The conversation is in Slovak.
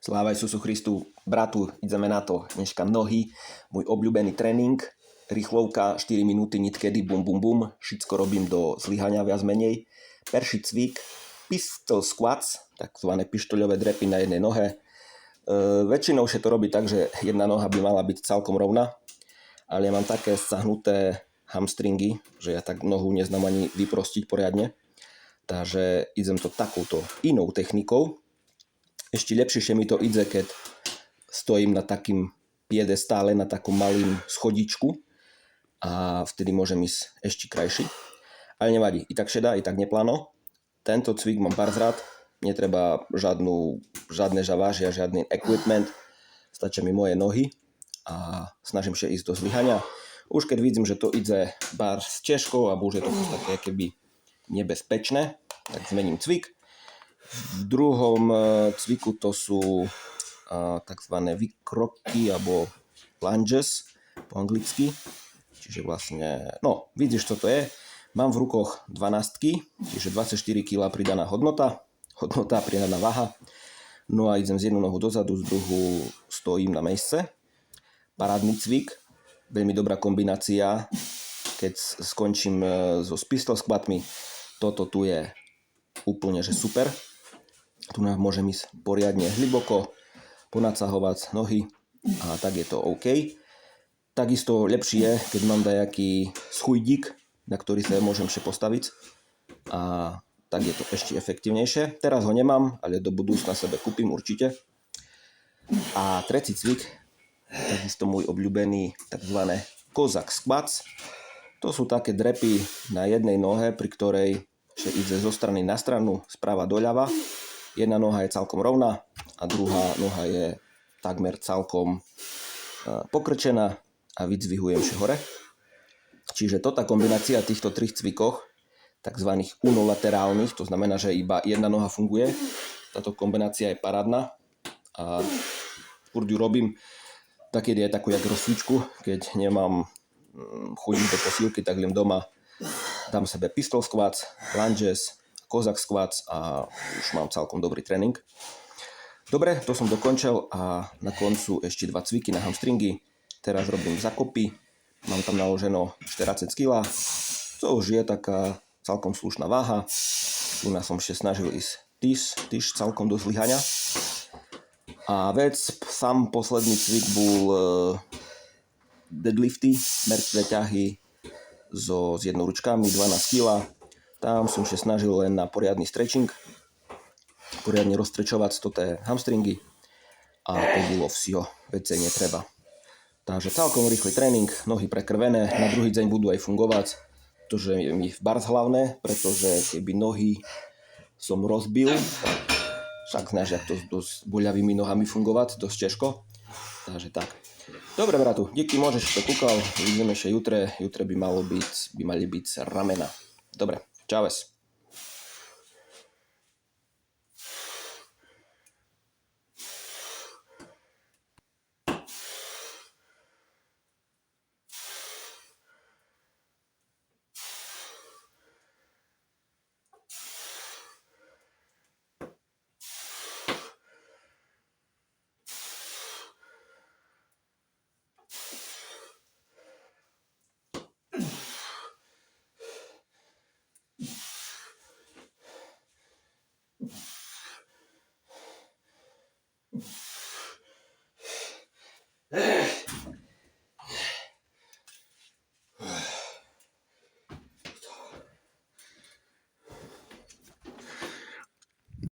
Sláva Isusu Christu, bratu, ideme na to. Dneška nohy, môj obľúbený tréning, rýchlovka, 4 minúty, nitkedy, bum bum bum, všetko robím do zlyhania viac menej. Perší cvik, pistol squats, takzvané pištoľové drepy na jednej nohe. Väčšinou sa to robí tak, že jedna noha by mala byť celkom rovná, ale ja mám také sahnuté hamstringy, že ja tak nohu neznám ani vyprostiť poriadne. Takže idem to takouto inou technikou. Ešte lepšie mi to ide, keď stojím na takým piedestále, na takom malým schodičku a vtedy môžem ísť ešte krajší. Ale nevadí, i tak šedá, i tak nepláno. Tento cvik mám párkrát, netreba žiadne žavážia, žiadny equipment, stačia mi moje nohy a snažím sa ísť do zlyhania. Už keď vidím, že to ide bar s ťažkou a už je to také keby nebezpečné, tak zmením cvik. V druhom cviku to sú takzvané vykroky alebo lunges po anglicky. Čiže vlastne, vidíš čo to je. Mám v rukoch 12, čiže 24 kg pridaná hodnota, pridaná váha. No a idem z jednu nohu dozadu, z druhú stojím na mieste. Parádny cvik, veľmi dobrá kombinácia, keď skončím so pistol squatmi. Toto tu je úplne že super. Tu nám môžem ísť poriadne hlboko, ponacahovať nohy a tak je to OK. Takisto lepší je, keď mám dajaký schujdík, na ktorý sa môžem ešte postaviť a tak je to ešte efektívnejšie. Teraz ho nemám, ale do budúcna sebe kúpim určite. A tretí cvik, takisto môj obľúbený takzvané Cossack squats. To sú také drepy na jednej nohe, pri ktorej sa ide zo strany na stranu, sprava doľava. Jedna noha je celkom rovná a druhá noha je takmer celkom pokrčená a vyzdvihujem sa hore. Čiže tá kombinácia týchto trich cvikoch, takzvaných unilaterálnych, to znamená, že iba jedna noha funguje. Táto kombinácia je parádna a furt ju robím takedy aj takú jak rozcvičku, keď nemám chodiť do posílky, tak len doma dám sebe pistol squats, lunges, Cossack squats a už mám celkom dobrý tréning. Dobre, to som dokončil a na koncu ešte 2 cviky na hamstringy. Teraz robím zakopy, mám tam naloženo 40 kg, to už je taká celkom slušná váha. Tu som ešte snažil ísť tyž celkom do zlyhania. A sám posledný cvik bol deadlifty, mŕtve ťahy s jednoručkami, 12 kg. Tam som sa snažil len na poriadny stretching, poriadne rozstrečovať tie hamstringy a to bolo vsio, vecej netreba. Takže celkom rýchly tréning, nohy prekrvené, na druhý deň budú aj fungovať, pretože je mi bars hlavné, pretože keby nohy som rozbil, však snažia to s boľavými nohami fungovať, dosť ťažko, takže tak. Dobre bratu, díky, môžeš to kúkal, vidíme sa jutre by mali byť ramena. Dobre, čaves.